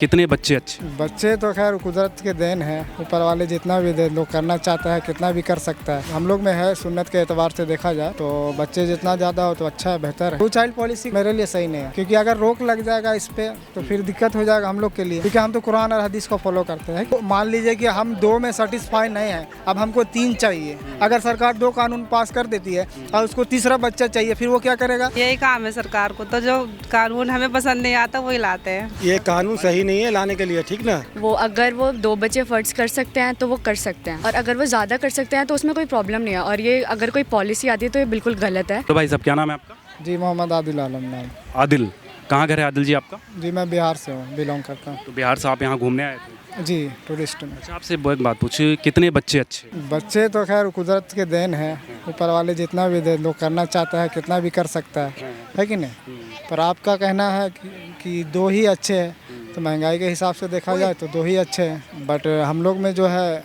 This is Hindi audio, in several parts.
कितने बच्चे अच्छे? बच्चे तो खैर कुदरत के देन है, ऊपर वाले जितना भी दे लोग करना चाहता है कितना भी कर सकता है। हम लोग में है सुन्नत के एतबार से देखा जाए तो बच्चे जितना ज़्यादा हो तो अच्छा है, बेहतर है। टू चाइल्ड पॉलिसी मेरे लिए सही नहीं है, क्योंकि अगर रोक लग जाएगा इस पे तो फिर दिक्कत हो जाएगा हम लोग के लिए, क्योंकि हम तो कुरान और हदीस को फॉलो करते हैं। तो मान लीजिए कि हम 2 में सेटिस्फाई नहीं है, अब हमको 3 चाहिए। अगर सरकार 2 कानून पास कर देती है और उसको तीसरा बच्चा चाहिए, फिर वो क्या करेगा? यही काम है सरकार को, तो जो कानून हमें पसंद नहीं आता वही लाते हैं। ये कानून सही नहीं है लाने के लिए, ठीक ना। वो अगर वो 2 बच्चे फर्ज कर सकते हैं तो वो कर सकते हैं, और अगर वो ज़्यादा कर सकते हैं तो उसमें कोई प्रॉब्लम नहीं है। और ये अगर कोई पॉलिसी आती है तो ये बिल्कुल गलत है। तो भाई साहब क्या नाम है आपका? जी मोहम्मद आदिल आलम नाम। आदिल, कहाँ घर है आदिल जी आपका? जी मैं बिहार से हूँ, बिलोंग करता हूँ। तो बिहार से आप यहाँ घूमने आए थे? जी टूरिस्ट में। अच्छा, आपसे एक बात पूछी, कितने बच्चे अच्छे? बच्चे तो खैर कुदरत के देन है, ऊपर वाले जितना भी दे लोग करना चाहता है कितना भी कर सकता है कि नहीं। पर आपका कहना है कि 2 ही अच्छे हैं, तो महंगाई के हिसाब से देखा जाए तो 2 ही अच्छे हैं। बट हम लोग में जो है,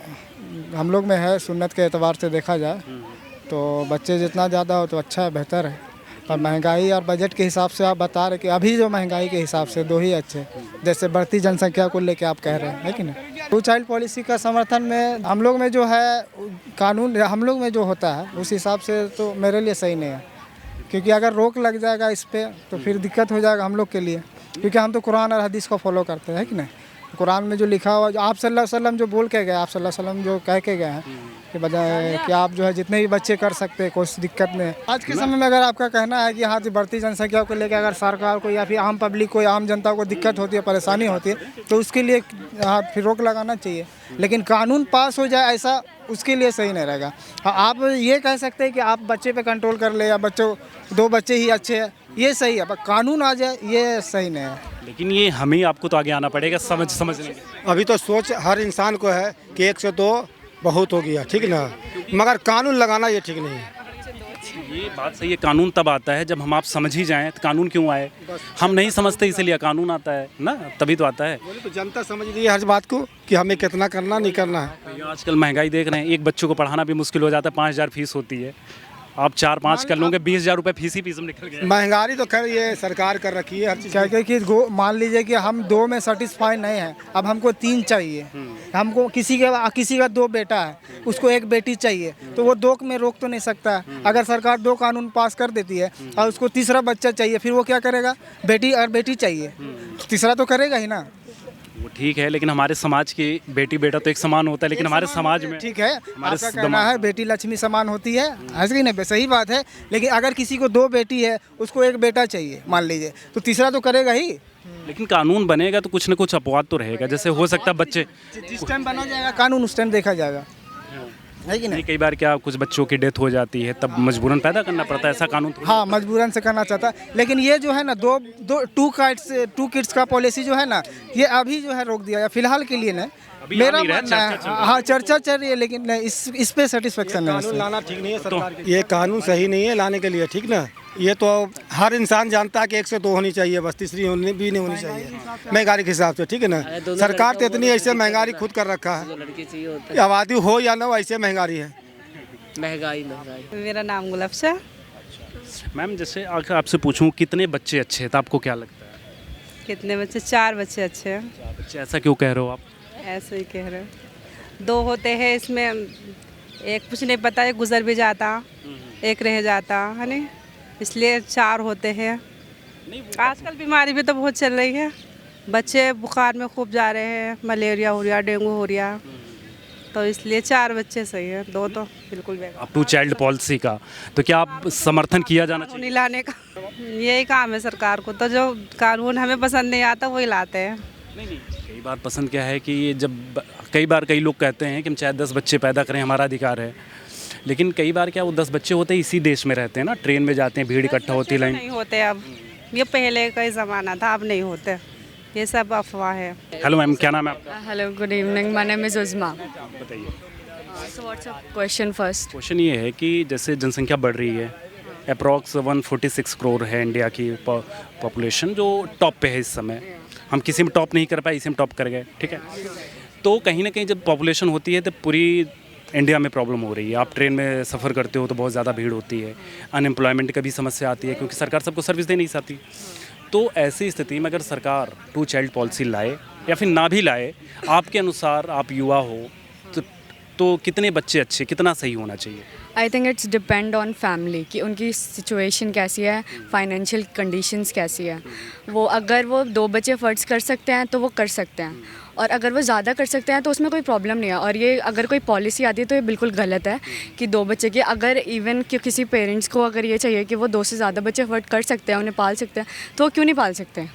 हम लोग में है सुन्नत के एतबार से देखा जाए तो बच्चे जितना ज़्यादा हो तो अच्छा है, बेहतर है। पर महंगाई और बजट के हिसाब से आप बता रहे कि अभी जो महंगाई के हिसाब से 2 ही अच्छे हैं, जैसे बढ़ती जनसंख्या को लेके आप कह रहे हैं, है कि नहीं। 2 चाइल्ड पॉलिसी का समर्थन में हम लोग में जो है कानून, हम लोग में जो होता है उस हिसाब से तो मेरे लिए सही नहीं है, क्योंकि अगर रोक लग जाएगा इस पे तो फिर दिक्कत हो जाएगा हम लोग के लिए, क्योंकि हम तो कुरान और हदीस को फॉलो करते हैं कि नहीं। कुरान में जो लिखा हुआ, जो आप सल्लल्लाहु अलैहि वसल्लम जो बोल के गए, आप सल्लल्लाहु अलैहि वसल्लम जो कह के गए हैं कि बजाय कि आप जो है जितने भी बच्चे कर सकते हैं, कोई दिक्कत नहीं है। आज के समय में अगर आपका कहना है कि हाँ जी बढ़ती जनसंख्या को लेकर अगर सरकार को या फिर आम पब्लिक को, आम जनता को दिक्कत होती है, परेशानी होती है, तो उसके लिए हाँ फिर रोक लगाना चाहिए। लेकिन कानून पास हो जाए ऐसा उसके लिए सही नहीं रहेगा। हाँ, आप ये कह सकते हैं कि आप बच्चे पे कंट्रोल कर ले या बच्चों 2 बच्चे ही अच्छे हैं, ये सही है। पर कानून आ जाए ये सही नहीं है। लेकिन ये हमें आपको तो आगे आना पड़ेगा समझने के। अभी तो सोच हर इंसान को है कि 1 से 2 बहुत हो गया, ठीक ना, मगर कानून लगाना ये ठीक नहीं है। ये बात सही है, कानून तब आता है जब हम आप समझ ही जाएं। तो कानून क्यों आए? हम नहीं समझते इसलिए कानून आता है ना, तभी तो आता है। तो जनता समझ रही है हर बात को कि हमें कितना करना नहीं करना है। आजकल महंगाई देख रहे हैं, एक बच्चों को पढ़ाना भी मुश्किल हो जाता है। 5,000 फीस होती है, आप 4-5 कर लोगे, 20,000 रुपये फीस ही फीस में निकल गया। महंगाई तो खैर ये सरकार कर रखी है हर चीज़। क्या कि मान लीजिए कि हम 2 में सेटिस्फाई नहीं है, अब हमको 3 चाहिए। हमको किसी का 2 बेटा है, उसको 1 बेटी चाहिए, तो वो 2 में रोक तो नहीं सकता है। अगर सरकार 2 कानून पास कर देती है और उसको तीसरा बच्चा चाहिए, फिर वो क्या करेगा? बेटी और बेटी चाहिए, तीसरा तो करेगा ही ना। वो ठीक है, लेकिन हमारे समाज की बेटी बेटा तो एक समान होता है, लेकिन हमारे समाज में ठीक है, आपका कहना है बेटी लक्ष्मी समान होती है, ऐसे ही नहीं, सही बात है। लेकिन अगर किसी को 2 बेटी है, उसको 1 बेटा चाहिए मान लीजिए, तो तीसरा तो करेगा ही। लेकिन कानून बनेगा तो कुछ न कुछ अपवाद तो रहेगा। जैसे हो सकता है बच्चे, जिस टाइम बना जाएगा कानून उस टाइम देखा जाएगा, है कि नहीं। कई बार क्या कुछ बच्चों की डेथ हो जाती है, तब मजबूरन पैदा करना पड़ता है, ऐसा कानून थोड़ी। हाँ मजबूरन से करना चाहता है। लेकिन ये जो है ना 2 किड्स का पॉलिसी जो है ना, ये अभी जो है रोक दिया है फिलहाल के लिए ना। मेरा मानना है, हाँ चर्चा चल रही है, लेकिन इस पे सेटिस्फेक्शन नहीं कानून लाना ठीक नहीं है सरकार के। ये कानून सही नहीं है लाने के लिए, ठीक ना। ये तो हर इंसान जानता है कि 1 से 2 होनी चाहिए, बस तीसरी भी नहीं होनी चाहिए महंगाई के हिसाब से, ठीक है ना। सरकार तो इतनी ऐसे महंगाई खुद कर रखा है, आबादी हो या ना हो ऐसे महंगाई है। महंगाई मेरा नाम गुलाबशा। मैम, जैसे अगर आपसे पूछूं कितने बच्चे अच्छे हैं, तो आपको क्या लगता है? कितने बच्चे? 4 बच्चे अच्छे हैं। 4 बच्चे, ऐसा क्यों कह रहे हो आप? ऐसे ही कह रहे। 2 होते हैं, इसमें एक कुछ नहीं पता, एक गुजर भी जाता, एक रह जाता है नहीं, इसलिए 4 होते हैं। आजकल बीमारी भी तो बहुत चल रही है, बच्चे बुखार में खूब जा रहे हैं, मलेरिया हो रहा, डेंगू हो रहा, तो इसलिए 4 बच्चे सही है, 2 तो बिल्कुल बेकार। 2 चाइल्ड पॉलिसी का तो क्या आप समर्थन किया जाना चाहिए? नहीं लाने का यही काम है सरकार को, तो जो कानून हमें पसंद नहीं आता वही लाते हैं। नहीं, कई बार पसंद क्या है कि ये जब कई बार कई लोग कहते हैं कि हम चाहे 10 बच्चे पैदा करें, हमारा अधिकार है। लेकिन कई बार क्या वो 10 बच्चे होते हैं इसी देश में रहते हैं ना, ट्रेन में जाते हैं, भीड़ इकट्ठा होती है, लाइन नहीं होते अब, ये पहले का ही ज़माना था, अब नहीं होते, ये सब अफवाह है। हेलो मैम, क्या नाम है आपका? Hello, good evening, my name is Uzma. बताइए। So what's your question first? Question ये है कि जैसे जनसंख्या बढ़ रही है, अप्रॉक्स 146 करोड़ है इंडिया की पॉपुलेशन, जो टॉप पे है इस समय। हम किसी में टॉप नहीं कर पाए, इसी में टॉप कर गए, ठीक है। तो कहीं ना कहीं जब पॉपुलेशन होती है तो पूरी इंडिया में प्रॉब्लम हो रही है। आप ट्रेन में सफ़र करते हो तो बहुत ज़्यादा भीड़ होती है, अनएम्प्लॉयमेंट का भी समस्या आती है क्योंकि सरकार सबको सर्विस दे नहीं सकती। तो ऐसी स्थिति में अगर सरकार 2 चाइल्ड पॉलिसी लाए या फिर ना भी लाए, आपके अनुसार आप युवा हो तो कितने बच्चे अच्छे, कितना सही होना चाहिए? I think it's depend on family कि उनकी सिचुएशन कैसी है, फाइनेंशियल कंडीशंस कैसी है। वो अगर वो 2 बच्चे फ़र्ज़ कर सकते हैं तो वो कर सकते हैं, और अगर वो ज़्यादा कर सकते हैं तो उसमें कोई प्रॉब्लम नहीं है। और ये अगर कोई पॉलिसी आती है तो ये बिल्कुल गलत है कि 2 बच्चे की, अगर इवन कि किसी पेरेंट्स को अगर ये चाहिए कि वो 2 से ज़्यादा बच्चे अफोर्ड कर सकते हैं, उन्हें पाल सकते हैं, तो वो क्यों नहीं पाल सकते।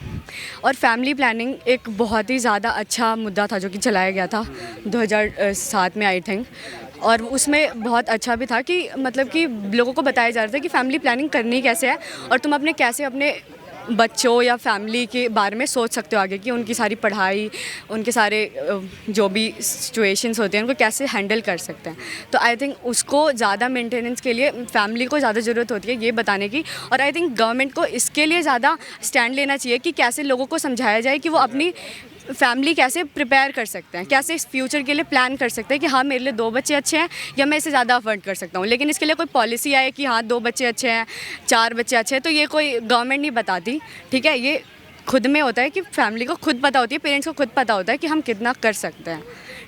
और फैमिली प्लानिंग एक बहुत ही ज़्यादा अच्छा मुद्दा था जो कि चलाया गया था 2007 में आई थिंक, और उसमें बहुत अच्छा भी था कि मतलब कि लोगों को बताया जा रहा था कि फैमिली प्लानिंग करनी कैसे है और तुम अपने कैसे अपने बच्चों या फैमिली के बारे में सोच सकते हो आगे, कि उनकी सारी पढ़ाई, उनके सारे जो भी सिचुएशंस होते हैं उनको कैसे हैंडल कर सकते हैं। तो आई थिंक उसको ज़्यादा मेंटेनेंस के लिए फैमिली को ज़्यादा ज़रूरत होती है ये बताने की, और आई थिंक गवर्नमेंट को इसके लिए ज़्यादा स्टैंड लेना चाहिए कि कैसे लोगों को समझाया जाए कि वो अपनी फैमिली कैसे प्रिपेयर कर सकते हैं, कैसे इस फ्यूचर के लिए प्लान कर सकते हैं कि हाँ मेरे लिए 2 बच्चे अच्छे हैं या मैं इसे ज़्यादा अफोर्ड कर सकता हूँ। लेकिन इसके लिए कोई पॉलिसी आए कि हाँ 2 बच्चे अच्छे हैं, 4 बच्चे अच्छे हैं, तो ये कोई गवर्नमेंट नहीं बताती, ठीक है। ये खुद में होता है कि फैमिली को खुद पता होती है, पेरेंट्स को खुद पता होता है कि हम कितना कर सकते हैं,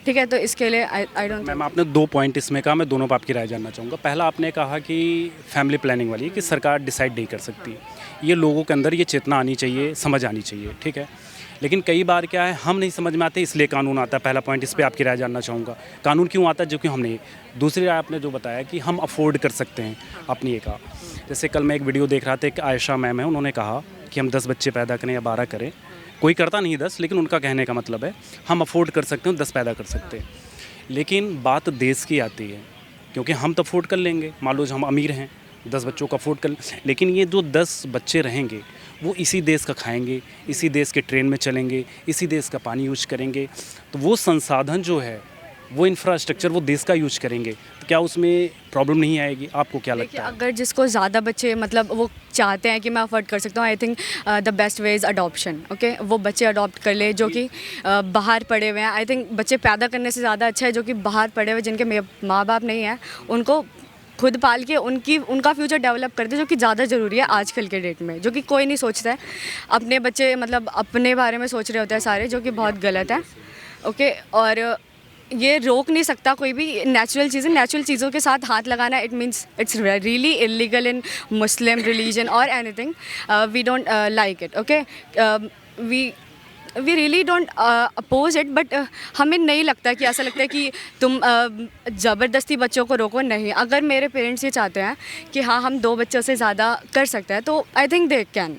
ठीक है। तो इसके लिए आई डोंट। मैम आपने 2 पॉइंट इसमें कहा, मैं दोनों पर आपकी राय जानना चाहूँगा। पहला आपने कहा कि फैमिली प्लानिंग वाली कि सरकार डिसाइड नहीं कर सकती, ये लोगों के अंदर ये चेतना आनी चाहिए, समझ आनी चाहिए, ठीक है। लेकिन कई बार क्या है, हम नहीं समझ में आते इसलिए कानून आता है। पहला पॉइंट, इस पे आपकी राय जानना चाहूँगा, कानून क्यों आता है जो कि हम नहीं। दूसरी राय आपने जो बताया कि हम अफोर्ड कर सकते हैं अपनी, एक जैसे कल मैं एक वीडियो देख रहा था, एक आयशा मैम है, उन्होंने कहा कि हम 10 बच्चे पैदा करें या 12 करें, कोई करता नहीं 10, लेकिन उनका कहने का मतलब है हम अफोर्ड कर सकते हैं, 10 पैदा कर सकते हैं। लेकिन बात देश की आती है, क्योंकि हम तो अफोर्ड कर लेंगे, मान लो हम अमीर हैं, 10 बच्चों का अफोर्ड कर, लेकिन ये जो 10 बच्चे रहेंगे वो इसी देश का खाएंगे, इसी देश के ट्रेन में चलेंगे, इसी देश का पानी यूज करेंगे, तो वो संसाधन जो है, वो इंफ्रास्ट्रक्चर वो देश का यूज करेंगे, तो क्या उसमें प्रॉब्लम नहीं आएगी? आपको क्या लगता है? अगर जिसको ज़्यादा बच्चे मतलब वो चाहते हैं कि मैं अफोर्ड कर सकता हूँ, I think the best way is adoption, okay. वो बच्चे अडॉप्ट कर ले जो कि बाहर पढ़े हुए हैं। आई थिंक बच्चे पैदा करने से ज़्यादा अच्छा है जो कि बाहर पढ़े हुए, जिनके माँ बाप नहीं हैं, उनको खुद पाल के उनका फ्यूचर डेवलप कर दे, जो कि ज़्यादा ज़रूरी है आजकल के डेट में, जो कि कोई नहीं सोचता है। अपने बच्चे मतलब अपने बारे में सोच रहे होते हैं सारे, जो कि बहुत गलत है, ओके। और ये रोक नहीं सकता कोई भी नेचुरल चीज़ों के साथ हाथ लगाना, it means it's really illegal in Muslim religion और anything. We don't like it, okay. We really don't oppose it, but हमें नहीं लगता कि ऐसा लगता है कि तुम ज़बरदस्ती बच्चों को रोको, नहीं। अगर मेरे पेरेंट्स ये चाहते हैं कि हाँ हम 2 बच्चों से ज़्यादा कर सकते हैं, तो आई थिंक दे कैन,